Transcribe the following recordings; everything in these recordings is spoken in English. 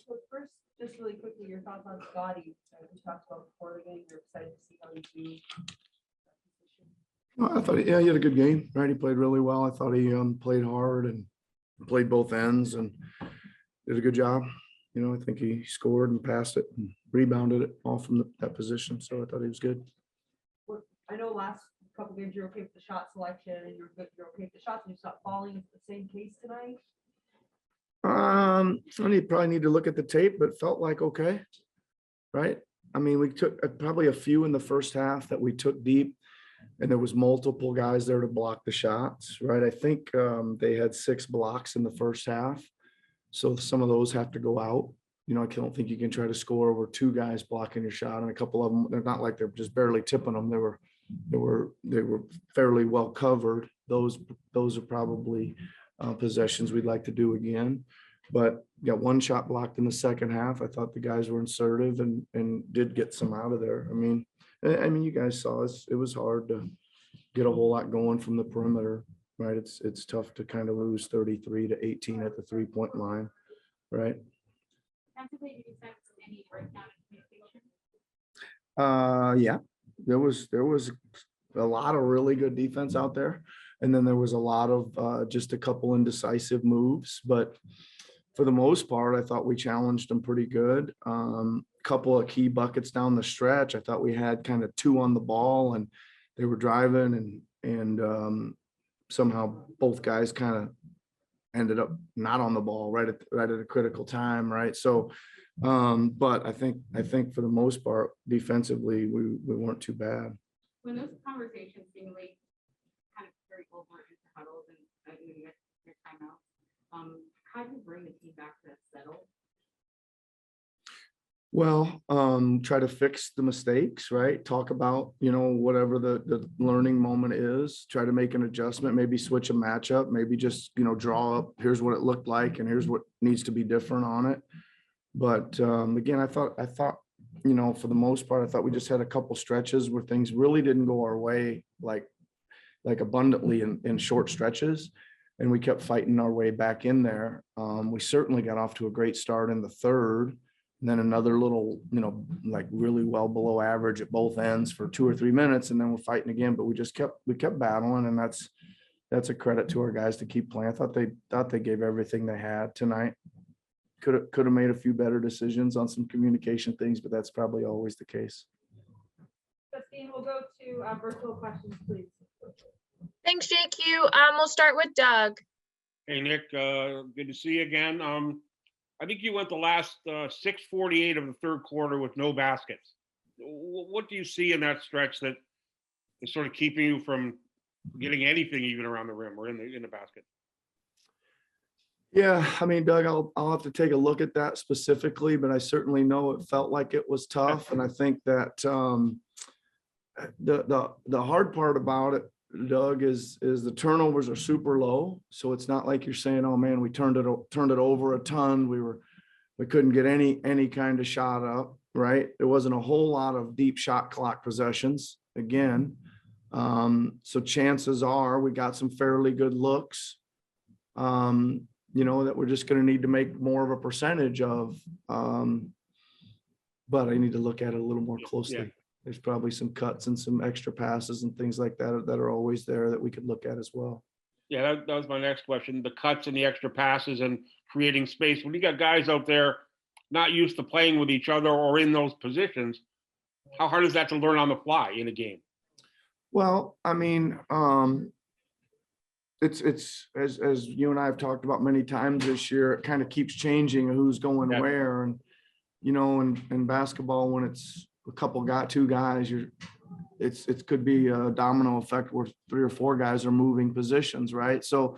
So first, just really quickly, your thoughts on Scotty. We talked about before the game. You're excited to see how he's doing. Well, I thought, yeah, he had a good game, right? He played really well. I thought he played hard and played both ends and did a good job. You know, I think he scored and passed it and rebounded it all from that position. So I thought he was good. I know last couple games you're okay with the shot selection and you're okay with the shots and you stopped falling. Is the same case tonight? I probably need to look at the tape, but felt like okay, right? I mean, we took probably a few in the first half that we took deep, and there was multiple guys there to block the shots, right? I think they had 6 blocks in the first half, so some of those have to go out. You know, I don't think you can try to score over 2 guys blocking your shot, and a couple of them, they're not like they're just barely tipping them. They were fairly well covered. Those are probably possessions we'd like to do again, but got 1 shot blocked in the second half. I thought the guys were assertive and did get some out of there. I mean, you guys saw us. It was hard to get a whole lot going from the perimeter, right? It's tough to kind of lose 33-18 at the 3-point line, right? Yeah, there was a lot of really good defense out there. And then there was a lot of just a couple indecisive moves, but for the most part, I thought we challenged them pretty good. Couple of key buckets down the stretch. I thought we had kind of 2 on the ball and they were driving and somehow both guys kind of ended up not on the ball right at a critical time. Right. So, but I think for the most part, defensively, we weren't too bad. When those conversations seemingly kind of carry over into huddles and your timeout, how do you bring the team back to settle? Well, try to fix the mistakes, right? Talk about, you know, whatever the learning moment is, try to make an adjustment, maybe switch a matchup, maybe just, you know, draw up, here's what it looked like and here's what needs to be different on it. But again, I thought, you know, for the most part, I thought we just had a couple stretches where things really didn't go our way, like abundantly in short stretches. And we kept fighting our way back in there. We certainly got off to a great start in the third, and then another little, you know, like really well below average at both ends for 2 or 3 minutes. And then we're fighting again, but we kept battling. And that's a credit to our guys to keep playing. I thought they gave everything they had tonight. Could have made a few better decisions on some communication things, but that's probably always the case. Justine, we'll go to virtual questions, please. Thanks, JQ. We'll start with Doug. Hey, Nick, good to see you again. I think you went the last 6:48 of the third quarter with no baskets. What do you see in that stretch that is sort of keeping you from getting anything even around the rim or in the basket? Yeah, I mean, Doug, I'll have to take a look at that specifically, but I certainly know it felt like it was tough. And I think that the hard part about it, Doug, is the turnovers are super low. So it's not like you're saying, oh man, we turned it over a ton. We couldn't get any kind of shot up, right? There wasn't a whole lot of deep shot clock possessions again. So chances are we got some fairly good looks. You know, that we're just going to need to make more of a percentage of, but I need to look at it a little more closely. Yeah. There's probably some cuts and some extra passes and things like that are always there that we could look at as well. Yeah, that was my next question. The cuts and the extra passes and creating space. When you got guys out there not used to playing with each other or in those positions, how hard is that to learn on the fly in a game? Well, I mean, it's as you and I have talked about many times this year, it kind of keeps changing who's going where. And, you know, in basketball, when it's two guys, it could be a domino effect where 3 or 4 guys are moving positions, right? So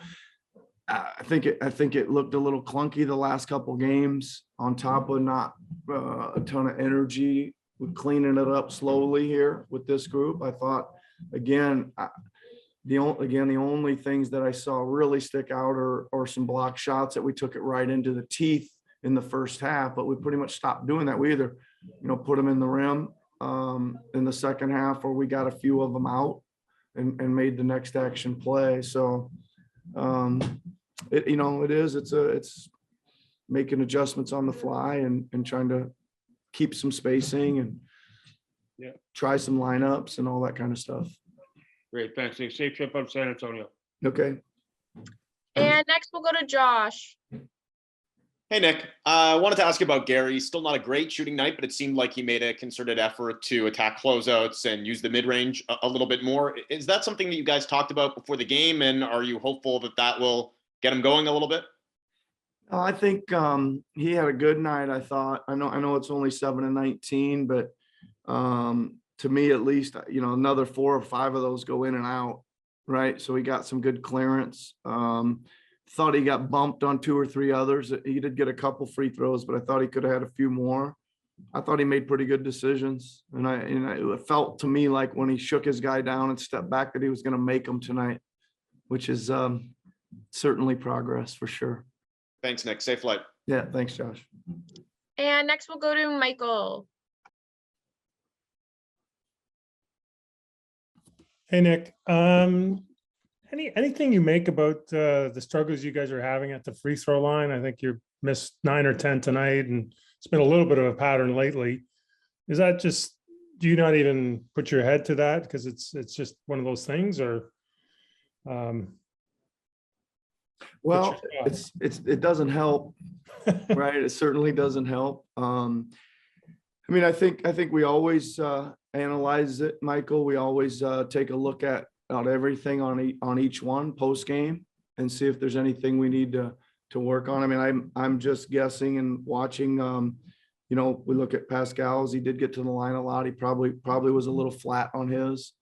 I think it looked a little clunky the last couple games, on top of not a ton of energy with cleaning it up slowly here with this group. I thought, again, the only things that I saw really stick out are some block shots that we took it right into the teeth in the first half, but we pretty much stopped doing that. We either, you know, put them in the rim in the second half, or we got a few of them out and made the next action play. So, it's making adjustments on the fly and trying to keep some spacing and Yeah. try some lineups and all that kind of stuff. Great, thanks. Safe trip up San Antonio. Okay. And next we'll go to Josh. Hey, Nick. I wanted to ask you about Gary. Still not a great shooting night, but it seemed like he made a concerted effort to attack closeouts and use the mid-range a little bit more. Is that something that you guys talked about before the game? And are you hopeful that that will get him going a little bit? I think he had a good night. I thought. I know it's only 7-19, but to me at least, another 4 or 5 of those go in and out, right? So he got some good clearance. Thought he got bumped on 2 or 3 others. He did get a couple free throws, but I thought he could have had a few more. I thought he made pretty good decisions, and it felt to me like when he shook his guy down and stepped back that he was going to make them tonight, which is certainly progress for sure. Thanks, Nick. Safe flight. Yeah, thanks, Josh. And next we'll go to Michael. Hey, Nick. Anything you make about the struggles you guys are having at the free throw line? I think you missed 9 or 10 tonight, and it's been a little bit of a pattern lately. Is that just, do you not even put your head to that because it's just one of those things, or? Well, What's it doesn't help, right? It certainly doesn't help. I mean, I think we always analyze it, Michael. We always take a look at everything on each one post game and see if there's anything we need to work on. I mean, I'm just guessing and watching. We look at Pascal's. He did get to the line a lot. He probably was a little flat on his.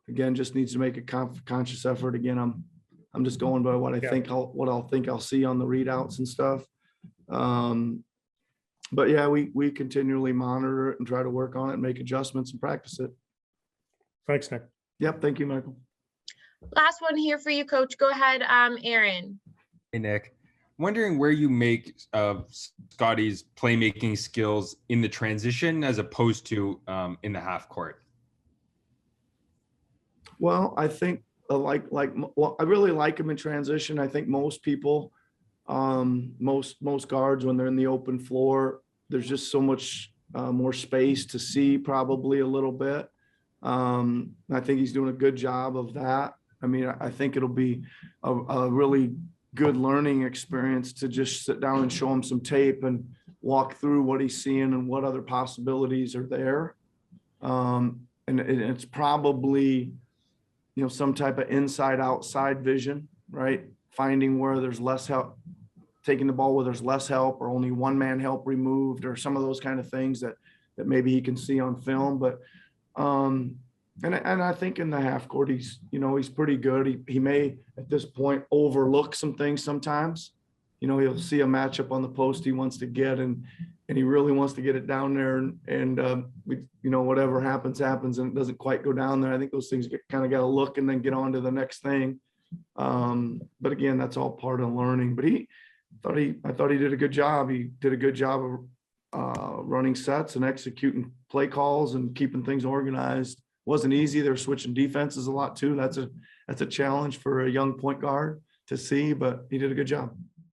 Again, just needs to make a conscious effort. Again, I'm just going by what I think I'll see on the readouts and stuff. But yeah, we continually monitor it and try to work on it and make adjustments and practice it. Thanks, Nick. Yep. Thank you, Michael. Last one here for you, Coach. Go ahead, Aaron. Hey, Nick. Wondering where you make Scotty's playmaking skills in the transition as opposed to in the half court. Well, I think I really like him in transition. I think most people, most guards, when they're in the open floor, there's just so much more space to see probably a little bit. I think he's doing a good job of that. I mean, I think it'll be a really good learning experience to just sit down and show him some tape and walk through what he's seeing and what other possibilities are there. And it's probably, some type of inside outside vision, right? Finding where there's less help, taking the ball where there's less help or only one man help removed or some of those kind of things that maybe he can see on film. But and I think in the half court, he's pretty good. He may at this point overlook some things sometimes. He'll see a matchup on the post he wants to get and he really wants to get it down there and whatever happens and it doesn't quite go down there. I think those things kind of got to look and then get on to the next thing. But again, that's all part of learning. But I thought he did a good job. He did a good job of running sets and executing play calls and keeping things organized. Wasn't easy. They're switching defenses a lot too. That's a challenge for a young point guard to see, but he did a good job.